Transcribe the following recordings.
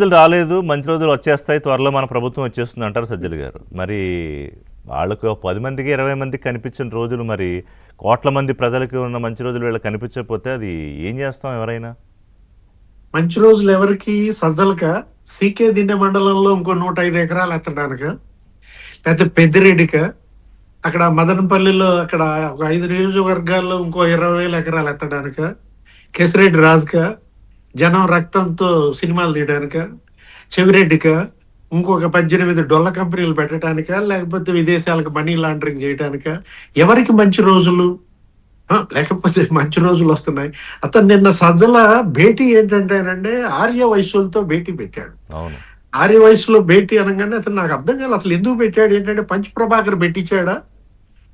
రోజులు రాలేదు, మంచి రోజులు వచ్చేస్తాయి, త్వరలో మన ప్రభుత్వం వచ్చేస్తుంది అంటారు సజ్జల గారు. మరి వాళ్ళకు 10 మందికి 20 మందికి కనిపించిన రోజులు, మరి కోట్ల మంది ప్రజలకి ఉన్న మంచి రోజులు వీళ్ళకి కనిపించకపోతే అది ఏం చేస్తాం ఎవరైనా? మంచి రోజులు ఎవరికి? సజ్జలక? సీకే దిన్నె మండలంలో ఇంకో 105 ఎకరాలు ఎత్తడానిక? లేకపోతే పెద్దిరెడ్డిక? అక్కడ మదనపల్లిలో అక్కడ ఒక 5 నియోజకవర్గాల్లో ఇంకో 20,000 ఎకరాలు ఎత్తడానిక? కేసిరెడ్డి రాజుక? జనం రక్తంతో సినిమాలు తీయడానిక? చెవిరెడ్డిక? ఇంకొక 18 డొల్ల కంపెనీలు పెట్టడానిక? లేకపోతే విదేశాలకు మనీ లాండరింగ్ చేయడానిక? ఎవరికి మంచి రోజులు? లేకపోతే మంచి రోజులు వస్తున్నాయి. అతను నిన్న సజ్జల భేటీ ఏంటంటేనంటే ఆర్య వయసులతో భేటీ పెట్టాడు. అవును, ఆర్య వయసులో భేటీ అనగానే అతను నాకు అర్థం కాదు అసలు ఎందుకు పెట్టాడు. ఏంటంటే పంచ్ ప్రభాకర్ పెట్టించాడా,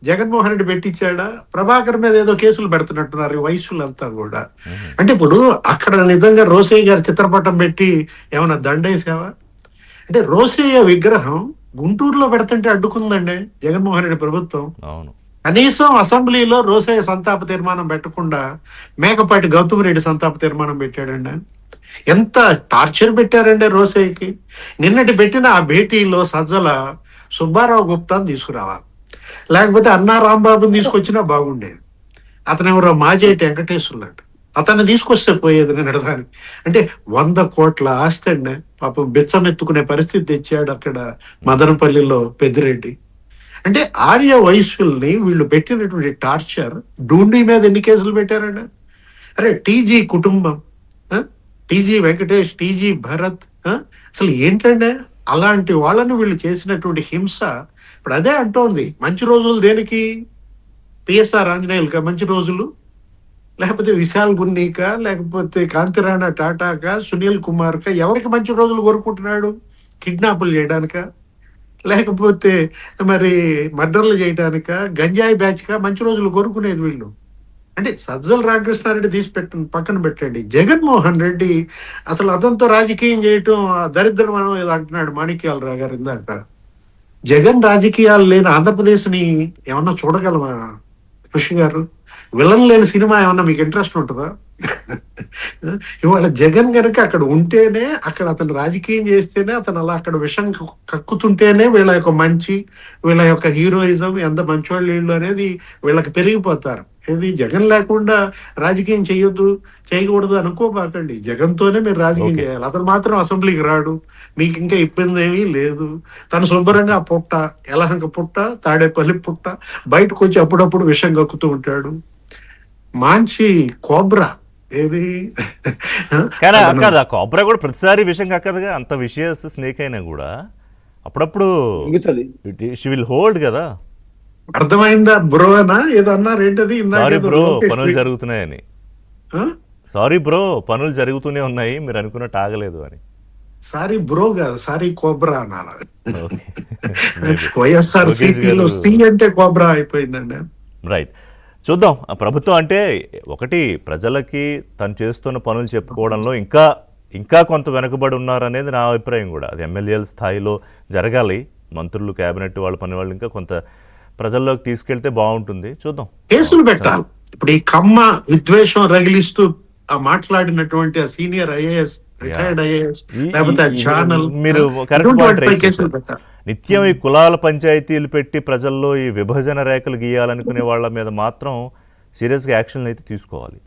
జగన్మోహన్ రెడ్డి పెట్టించాడా? ప్రభాకర్ మీద ఏదో కేసులు పెడుతున్నట్టున్నారు ఈ వయసులంతా కూడా. అంటే ఇప్పుడు అక్కడ నిజంగా రోసయ్య గారి చిత్రపటం పెట్టి ఏమైనా దండేసావా? అంటే రోసయ్య విగ్రహం గుంటూరులో పెడుతుంటే అడ్డుకుందండి జగన్మోహన్ రెడ్డి ప్రభుత్వం. అవును. కనీసం అసెంబ్లీలో రోసయ్య సంతాప తీర్మానం పెట్టకుండా మేకపాటి గౌతమ్ రెడ్డి సంతాప తీర్మానం పెట్టాడండి. ఎంత టార్చర్ పెట్టారండి రోసయ్యకి. నిన్నటి పెట్టిన ఆ భేటీలో సజ్జల సుబ్బారావు గుప్తాని తీసుకురావాలి, లేకపోతే అన్నా రాంబాబుని తీసుకొచ్చినా బాగుండేది. అతను ఎవరో మాజేటి వెంకటేశ్వర్లు అంట, అతన్ని తీసుకొస్తే పోయేది నిన్నటిదానికి. అంటే 100 కోట్ల ఆస్తి అండి. పాపం బిచ్చమెత్తుకునే పరిస్థితి తెచ్చాడు అక్కడ మదనపల్లిలో పెద్దిరెడ్డి. అంటే ఆర్య వయస్సుల్ని వీళ్ళు పెట్టినటువంటి టార్చర్. డూండి మీద ఎన్ని కేసులు పెట్టారండి? అరే టీజీ కుటుంబం, టీజీ వెంకటేష్, టీజీ భరత్, అసలు ఏంటంటే అలాంటి వాళ్ళని వీళ్ళు చేసినటువంటి హింస. ఇప్పుడు అదే అంటోంది మంచి రోజులు దేనికి? పిఎస్ఆర్ ఆంజనేయులుగా మంచి రోజులు? లేకపోతే విశాల్ గున్నీక, లేకపోతే కాంతిరాణా టాటాక, సునీల్ కుమార్క? ఎవరికి మంచి రోజులు కోరుకుంటున్నాడు? కిడ్నాపులు చేయడానిక, లేకపోతే మరి మర్డర్లు చేయడానిక, గంజాయి బ్యాచ్గా మంచి రోజులు కోరుకునేది వీళ్ళు? అంటే సజ్జల రామకృష్ణారెడ్డి తీసి పక్కన పెట్టండి. జగన్మోహన్ రెడ్డి అసలు అతనితో రాజకీయం చేయటం దరిద్రం మనం ఏదో అంటున్నాడు మాణిక్యాలరావు గారు ఇందాక. జగన్ రాజకీయాలు లేని ఆంధ్రప్రదేశ్ని ఏమన్నా చూడగలమా కృషి గారు? విలన్ లేని సినిమా ఏమన్నా మీకు ఇంట్రెస్ట్ ఉంటుందా? ఇవాళ జగన్ గనక అక్కడ ఉంటేనే, అక్కడ అతను రాజకీయం చేస్తేనే, అతను అలా అక్కడ విషం కక్కుతుంటేనే వీళ్ళ యొక్క వీళ్ళ యొక్క హీరోయిజం, ఎంత మంచివాళ్ళు వీళ్ళు అనేది వీళ్ళకి పెరిగిపోతారు. ఇది జగన్ లేకుండా రాజకీయం చేయకూడదు అనుకోబాకండి. జగన్తోనే మీరు రాజకీయం చేయాలి. అతను మాత్రం అసెంబ్లీకి రాడు, మీకు ఇంకా ఇబ్బంది ఏమీ లేదు. తను శుభ్రంగా పుట్ట, ఎలహంక పుట్ట, తాడేపల్లి పుట్ట, బయటకు వచ్చి అప్పుడప్పుడు విషం కక్కుతూ ఉంటాడు. మంచి కోబ్రా ఏది కాదు, ఆ కోబ్రా కూడా ప్రతిసారి విషయం కక్కదుగా. అంత విషయస్ స్నేక్ అయినా కూడా అప్పుడప్పుడు షీ విల్ హోల్డ్ కదా. అర్థమైందా బ్రో అనా? ఏదో అన్నారు ఏంటది? సారీ బ్రో పనులు జరుగుతున్నాయని. సారీ బ్రో పనులు జరుగుతూనే ఉన్నాయి, మీరు అనుకున్నట్టు ఆగలేదు అని. సారీ బ్రో కాదు, సారీ కోబ్రా అనాలి. వైఎస్ఆర్ సిపిలో సి అంటే కోబ్రా అయిపోయిందండి. రైట్, చూద్దాం. ఆ ప్రభుత్వం అంటే ఒకటి ప్రజలకి తను చేస్తున్న పనులు చెప్పుకోవడంలో ఇంకా కొంత వెనుకబడి ఉన్నారనేది నా అభిప్రాయం కూడా. అది ఎమ్మెల్యేల స్థాయిలో జరగాలి. మంత్రులు, క్యాబినెట్ వాళ్ళ పని వాళ్ళు ఇంకా కొంత ప్రజల్లోకి తీసుకెళ్తే బాగుంటుంది. చూద్దాం. కేసులు పెట్టాలి. ఇప్పుడు ఈ కమ్మ విద్వేషం రగిలిస్తూ మాట్లాడినటువంటి ఆ సీనియర్ ఐఏఎస్, రిటైర్డ్ ఐఏఎస్, లేకపోతే ఆ ఛానల్, మీరు కరెక్ట్ పాయింట్. నిత్యం ఈ కులాల పంచాయతీలు పెట్టి ప్రజల్లో ఈ విభజన రేఖలు గీయాలనుకునే వాళ్ళ మీద మాత్రం సీరియస్గా యాక్షన్ అయితే తీసుకోవాలి.